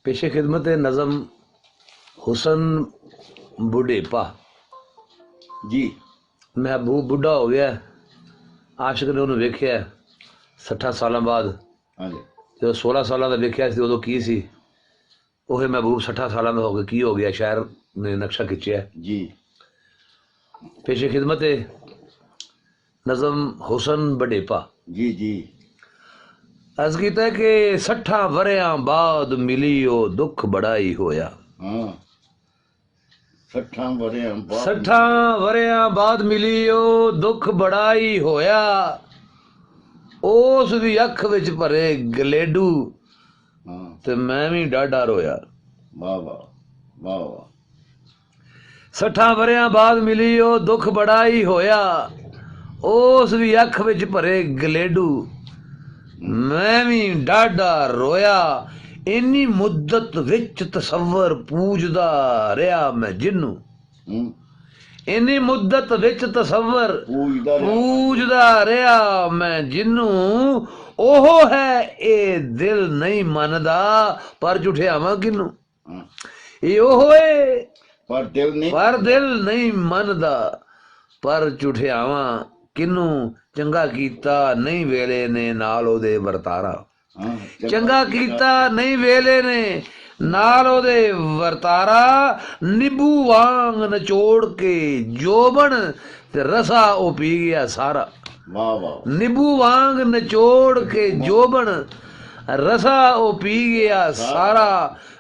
पेशे खिदमत नज़म हुसन बुढ़ेपा। जी महबूब बुढ़ा हो गया, आशिक ने उन्होंने वेख्या 60 साल बाद। हाँ जी जो 16 साल का वेख्या उदों की सी, वही महबूब 60 साल का हो गया, की हो गया, शायर ने नक्शा खिंचिया। जी पेशे खिदमत नज़म हुसन बुढ़ेपा। जी जी अर्ज किया कि 60 वरियां बाद मिली ओ दुख बड़ा ही होया। हाँ 60 वरियां बाद 60 वरियां बाद मिली ओ दुख बड़ा ही होया। उस दी अख विच भरे गलेडू हाँ ते मैं भी डाढा रोया। वाह वाह वाह वाह 60 वरियां बाद मिली ओ दुख बड़ा ही होया। उस दी अख विच भरे गलेडू मैं भी डाढा रोया। इन्नी मुद्दत विच तसव्वर पूजदा रहा मैं जिन्नू। इन्नी मुद्दत विच तसव्वर पूजदा रहा मैं जिन्नू। ओहो है ए दिल नहीं मनदा पर झुठियावां किन्नू। ए ओहो है पर दिल नहीं मनदा पर झुठियावां किन्नू। चंगा कीता नहीं वेले ने नाल ओदे वरतारा। चंगा कीता नहीं वेले ने नाल ओदे वरतारा। नींबू वांग नचोड़ के जोबन ते रसा ओ पी गया सारा। वाह वाह नींबू वांग नचोड़ के जोबन रसा ओ पी गया सारा।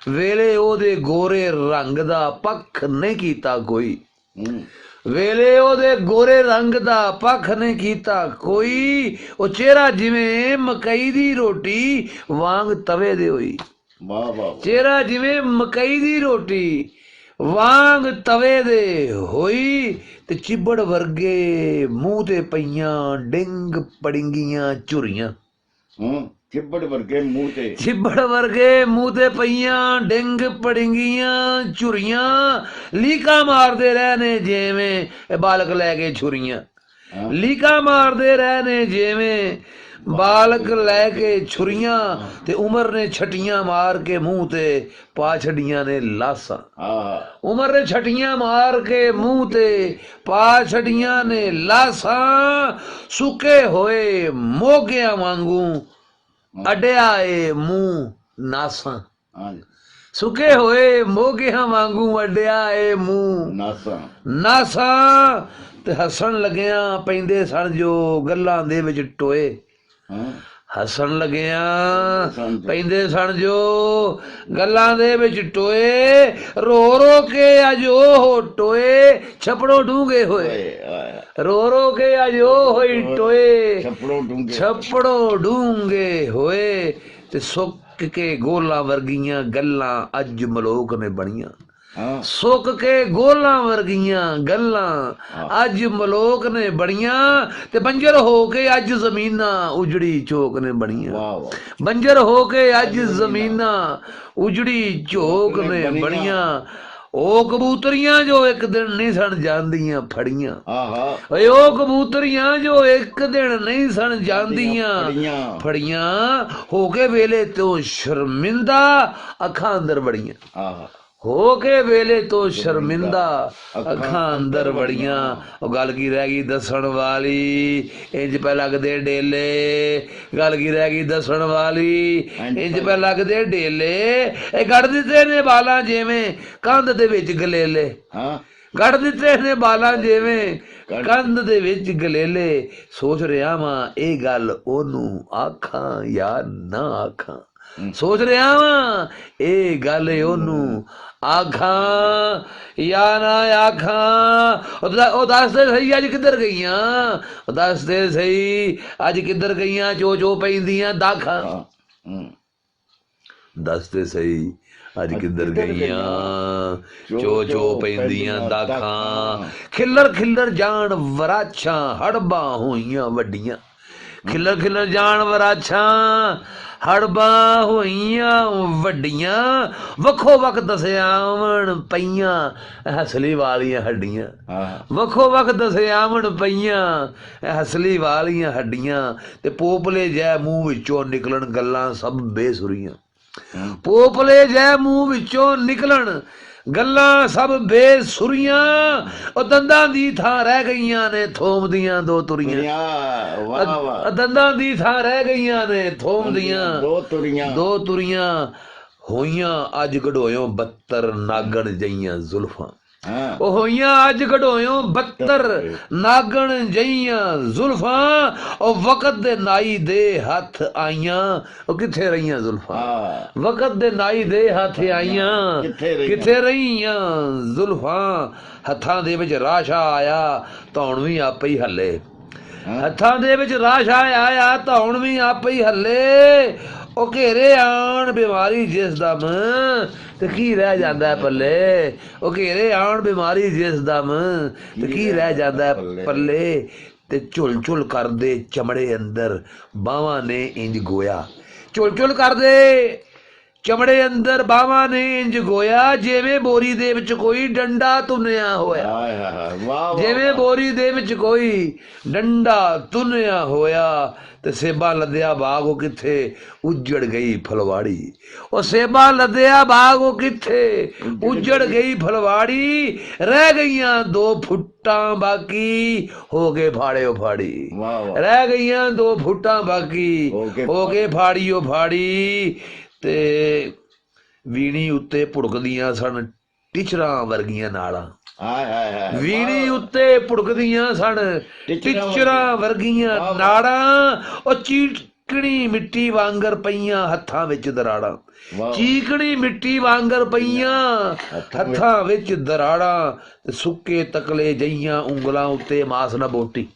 वेले ओदे गोरे रंग दा पख नहीं कीता कोई। वेले ओदे गोरे रंग दा पख नहीं कीता कोई। ओ चेहरा जिवें मकई दी रोटी वांग तवे दे होई। वाह वाह चेहरा जिवें मकई दी रोटी वांग तवे दे होई। ते चिबड़ वर्गे मूंह ते पईयां डिंग पड़िंगियां झुरियां। चिबड़ वर्गे मुंह ते चिबड़ वर्गे मुंह ते पईयां डिंग पड़िंगियां झुरियां। लीका मारदे रहने जिवें बालक लैके छुरियां। लीका मारदे रहने जिवें बालक लैके छुरियां। ते उमर ने छटियां मार के मुंह ते पा छड़ियां ने लासां। उमर ने छटियां मार के मुंह ते पा छड़ियां ने लासां। सुके होए मोगियां वांगू अड्या ए मुंह नासां। सुके होए मोगियां वांगू अड्या ए मुंह नासां। ते हसन लगियां पैंदे सन जो गल्लां दे विच टोए। हसन लगियां पैंदे सन जो गल्लां दे विच टोए। रो रो के अज ओह टोए छपड़ों डूंगे होए। रो रो के अज ओह टोए छपड़ों डूंगे होए। ते सुक के गोलां वर्गियां गल्लां अज मलोक ने बणियां। सुक के गोलां वर्गियां गल्लां अज मलोक ने बणियां। ते बंजर हो के अज जमीनां उजड़ी चोक ने बणियां। बंजर हो के अज जमीनां उजड़ी चोक ने बणियां। ओ कबूतरियां जो एक दिन नहीं सन जांदियां फड़ियां। ओ कबूतरियां जो एक दिन नहीं सन जांदियां फड़ियां। हो के वेले तो शर्मिंदा अखां अंदर बड़ियां। हो के वेले तो शर्मिंदा अखां अंदर बड़ियां। गल की रह गई दसन वाली इंज पे लगदे डेले। गल की रह गई दसन वाली इंज पे लगदे डेले। गढ़ दिते ने बालां जिवें कंध दे विच गलेले। गढ़ दिते ने बालां जिवें कंध दे विच गलेले। सोच रहा वां ए गल ओनू आखां या ना आखां। सोच रहा वां ए गल ओनू आखां या ना आखां। ओ दस दे सही अज किधर गईयां। दस दे सही अज किधर गईयां चो चो पैंदियां दाखां। दस दे सही अज किधर गईयां चो चो पैंदियां दाखां। खिल्लर खिल्लर जान वराछां हड़बां होईयां वड्डियां। खिल्लर खिल्लर जान वराछां हड़बां होईयां वड्डियां। वक्खो वक्ख दसियावन पईयां हसली वालियां हड्डियां। वक्खो वक्ख दसियावन पईयां हसली वालियां हड्डियां। ते पोपले जै मूंह विचों निकलन गल्लां सब बेसुरियां। ਪੋਪਲੇ ਜੈ ਮੂੰਹ ਵਿੱਚੋਂ ਨਿਕਲਣ ਗੱਲਾਂ ਸਭ ਬੇਸੁਰੀਆਂ ਉਹ ਦੰਦਾਂ ਦੀ ਥਾਂ ਰਹਿ ਗਈਆਂ ਨੇ ਥੋਮ ਦੀਆਂ ਦੋ ਤੁਰੀਆਂ ਤੁਰੀਆਂ ਵਾਹ ਵਾਹ ਦੰਦਾਂ ਦੀ ਥਾਂ ਰਹਿ ਗਈਆਂ ਨੇ ਥੋਮ ਦੀਆਂ ਦੋ ਤੁਰੀਆਂ ਹੋਈਆਂ ਅੱਜ ਘੜੋਇਓ 72 ਨਾਗਣ ਜਈਆਂ ਜ਼ੁਲਫਾਂ ਹਾਂ ਉਹ ਹੋਈਆਂ ਅੱਜ ਘੜੋਇਓ 72 ਨਾਗਣ ਜਈਆਂ ਜ਼ੁਲਫਾਂ ਉਹ ਵਕਤ ਦੇ ਨਾਈ ਦੇ ਹੱਥ ਆਈਆਂ ਉਹ ਕਿੱਥੇ ਰਹੀਆਂ ਜ਼ੁਲਫਾਂ ਹਾਂ ਵਕਤ ਦੇ ਨਾਈ ਦੇ ਹੱਥ ਆਈਆਂ ਕਿੱਥੇ ਰਹੀਆਂ ਜ਼ੁਲਫਾਂ ਹੱਥਾਂ ਦੇ ਵਿੱਚ ਰਾਸ਼ਾ ਆਇਆ ਧੌਣ ਵੀ ਆਪੇ ਹੀ ਹੱਲੇ ਹੱਥਾਂ ਦੇ ਵਿੱਚ ਰਾਸ਼ਾ ਆਇਆ ਧੌਣ ਵੀ ਆਪੇ ਹੀ ਹੱਲੇ ਉਹ ਘੇਰੇ ਆਣ ਬਿਮਾਰੀ ਜਿਸ ਦਮ ਤੇ ਕੀ ਰਹਿ ਜਾਂਦਾ ਪੱਲੇ ਉਹ ਘੇਰੇ ਆਣ ਬਿਮਾਰੀ ਜਿਸ ਦਮ ਤੇ ਕੀ ਰਹਿ ਜਾਂਦਾ ਪੱਲੇ ਤੇ ਝੁਲ ਝੁਲ ਕਰਦੇ ਚਮੜੇ ਅੰਦਰ ਬਾਹਾਂ ਨੇ ਇੰਜ ਗੋਇਆ ਝੁਲ ਝੁਲ ਕਰਦੇ ਚਮੜੇ ਅੰਦਰ ਬਾਹਾਂ ਨੇ ਇੰਜ ਗੋਇਆ ਜਿਵੇਂ ਬੋਰੀ ਦੇ ਵਿੱਚ ਕੋਈ ਡੰਡਾ ਤੁੰਨਿਆ ਹੋਇਆ ਜਿਵੇਂ ਬੋਰੀ ਦੇ ਵਿੱਚ ਕੋਈ ਡੰਡਾ ਤੁੰਨਿਆ ਹੋਇਆ ਤੇ ਸੇਬਾਂ ਲੱਦਿਆ ਬਾਗ ਉਹ ਕਿੱਥੇ ਉੱਜੜ ਗਈ ਫਲਵਾੜੀ ਉਹ ਸੇਬਾਂ ਲੱਦਿਆ ਬਾਗ ਉਹ ਕਿੱਥੇ ਉੱਜੜ ਗਈ ਫਲਵਾੜੀ ਰਹਿ ਗਈਆਂ 2 ਫੁੱਟਾਂ ਬਾਕੀ ਹੋ ਗਏ ਫਾੜਿਓ ਫਾੜੀ ਰਹਿ ਗਈਆਂ 2 ਫੁੱਟਾਂ ਬਾਕੀ ਹੋ ਗਏ ਫਾੜੀਓ ਫਾੜੀ ਤੇ ਵੀਣੀ ਉੱਤੇ ਭੁੜਕਦੀਆਂ ਸਨ ਟਿਚਰਾਂ ਵਰਗੀਆਂ ਨਾਲਾਂ ਵੀਣੀ ਉੱਤੇ ਭੁੜਕਦੀਆਂ ਸਨ ਟਿਚਰਾਂ ਵਰਗੀਆਂ ਨਾੜਾਂ ਉਹ ਚੀਕਣੀ ਮਿੱਟੀ ਵਾਂਗਰ ਪਈਆਂ ਹੱਥਾਂ ਵਿੱਚ ਦਰਾੜਾਂ ਚੀਕਣੀ ਮਿੱਟੀ ਵਾਂਗਰ ਪਈਆਂ ਹੱਥਾਂ ਵਿੱਚ ਦਰਾੜਾਂ ਤੇ ਸੁੱਕੇ ਤਕਲੇ ਜਈਆਂ ਉਂਗਲਾਂ ਉੱਤੇ ਮਾਸ ਨਾ ਬੋਟੀ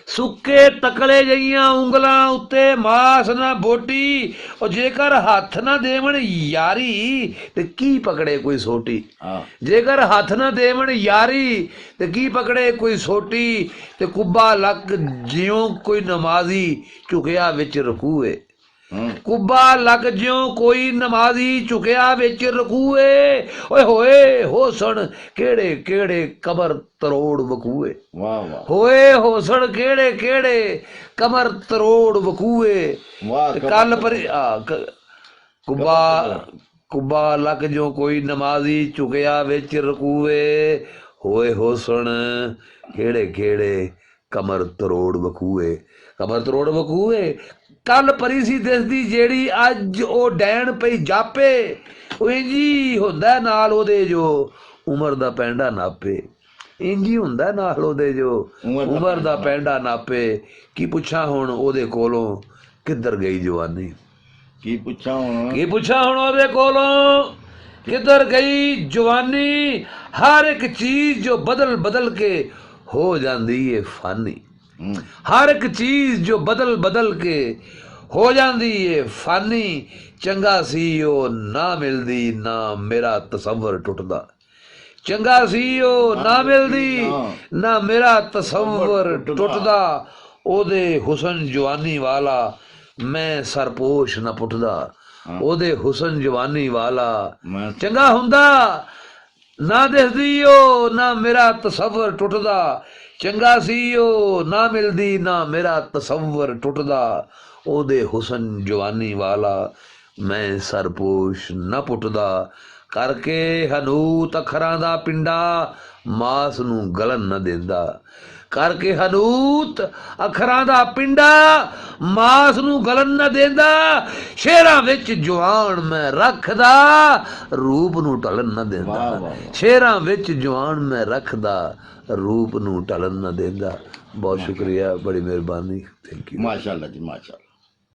ਸੁੱਕੇ ਤਕਲੇ ਜਈਆਂ ਉਂਗਲਾਂ ਉੱਤੇ ਮਾਸ ਨਾ ਬੋਟੀ ਉਹ ਜੇਕਰ ਹੱਥ ਨਾ ਦੇਵਣ ਯਾਰੀ ਤੇ ਕੀ ਪਕੜੇ ਕੋਈ ਸੋਟੀ ਜੇਕਰ ਹੱਥ ਨਾ ਦੇਵਣ ਯਾਰੀ ਤੇ ਕੀ ਪਕੜੇ ਕੋਈ ਸੋਟੀ ਤੇ ਕੁੱਬਾ ਲੱਕ ਜਿਉਂ ਕੋਈ ਨਮਾਜ਼ੀ ਝੁਕਿਆ ਵਿੱਚ ਰਕੂਏ ਕੁੱਬਾ ਲੱਗ ਜਿਉਂ ਕੋਈ ਨਮਾਜ਼ੀ ਝੁਕਿਆ ਵਿੱਚ ਰਕੂਏ ਓਏ ਹੋਏ ਹੋਸਣ ਕਿਹੜੇ ਕਿਹੜੇ ਕਬਰ ਤਰੋੜ ਵਕੂਏ ਹੋਏ ਹੋਸਣ ਕਿਹੜੇ ਕਿਹੜੇ ਕਮਰ ਤਰੋੜ ਵਕੂਏ ਕੱਲ ਪਰ ਕੁੱਬਾ ਲੱਗ ਜਿਉਂ ਕੋਈ ਨਮਾਜ਼ੀ ਝੁਕਿਆ ਵਿੱਚ ਰਕੂਏ ਹੋਏ ਹੋਸਣ ਕਿਹੜੇ ਕਿਹੜੇ ਕਮਰ ਤਰੋੜ ਵਕੂਏ ਕਮਰ ਤਰੋੜ ਵਕੂਏ ਕੱਲ ਪਰੀ ਸੀ ਦਿਸਦੀ ਜਿਹੜੀ ਅੱਜ ਉਹ ਡੈਣ ਪਈ ਜਾਪੇ ਉਹ ਇੰਜੀ ਹੁੰਦਾ ਨਾਲ ਉਹਦੇ ਜੋ ਉਮਰ ਦਾ ਪੈਂਡਾ ਨਾਪੇ ਇੰਜੀ ਹੁੰਦਾ ਨਾਲ ਉਹਦੇ ਜੋ ਉਮਰ ਦਾ ਪੈਂਡਾ ਨਾਪੇ ਕੀ ਪੁੱਛਾਂ ਹੁਣ ਉਹਦੇ ਕੋਲੋਂ ਕਿੱਧਰ ਗਈ ਜਵਾਨੀ ਕੀ ਪੁੱਛਾਂ ਹੁਣ ਉਹਦੇ ਕੋਲੋਂ ਕਿੱਧਰ ਗਈ ਜਵਾਨੀ ਹਰ ਇੱਕ ਚੀਜ਼ ਜੋ ਬਦਲ ਬਦਲ ਕੇ ਹੋ ਜਾਂਦੀ ਏ ਫਾਨੀ ਹਰ ਇੱਕ ਚੀਜ਼ ਜੋ ਬਦਲ ਬਦਲ ਕੇ ਹੋ ਜਾਂਦੀ ਏ ਫਾਨੀ ਚੰਗਾ ਸੀ ਉਹ ਨਾ ਮਿਲਦੀ ਨਾ ਮੇਰਾ ਤਸੱਵਰ ਟੁੱਟਦਾ ਚੰਗਾ ਸੀ ਉਹ ਨਾ ਮਿਲਦੀ ਨਾ ਮੇਰਾ ਤਸੱਵਰ ਟੁੱਟਦਾ ਉਹਦੇ ਹੁਸਨ ਜਵਾਨੀ ਵਾਲਾ ਮੈਂ ਸਰਪੋਸ਼ ਨਾ ਪੁੱਟਦਾ ਉਹਦੇ ਹੁਸਨ ਜਵਾਨੀ ਵਾਲਾ ਚੰਗਾ ਹੁੰਦਾ ਨਾ ਦਿਸਦੀ ਉਹ ਨਾ ਮੇਰਾ ਤਸੱਵਰ ਟੁੱਟਦਾ ਚੰਗਾ ਸੀ ਉਹ ਨਾ ਮਿਲਦੀ ਨਾ ਮੇਰਾ ਤਸੱਵਰ ਟੁੱਟਦਾ ਉਹਦੇ ਹੁਸਨ ਜਵਾਨੀ ਵਾਲਾ ਮੈਂ ਸਰਪੋਸ਼ ਨਾ ਪੁੱਟਦਾ ਕਰਕੇ ਹਨੂਤ ਅੱਖਰਾਂ ਦਾ ਪਿੰਡਾ ਮਾਸ ਨੂੰ ਗਲਨ ਨਾ ਦਿੰਦਾ ਕਰਕੇ ਹਨੂਤ ਅੱਖਰਾਂ ਦਾ ਪਿੰਡਾ ਮਾਸ ਨੂੰ ਗਲਨ ਨਾ ਦਿੰਦਾ ਸ਼ੇਰਾਂ ਵਿੱਚ ਜਵਾਨ ਮੈਂ ਰੱਖਦਾ ਰੂਪ ਨੂੰ ਢਲਣ ਨਾ ਦਿੰਦਾ ਸ਼ੇਰਾਂ ਵਿੱਚ ਜਵਾਨ ਮੈਂ ਰੱਖਦਾ रूप नूं टलन न देंदा बहुत शुक्रिया बड़ी मेहरबानी थैंक यू माशाअल्लाह जी माशाअल्लाह।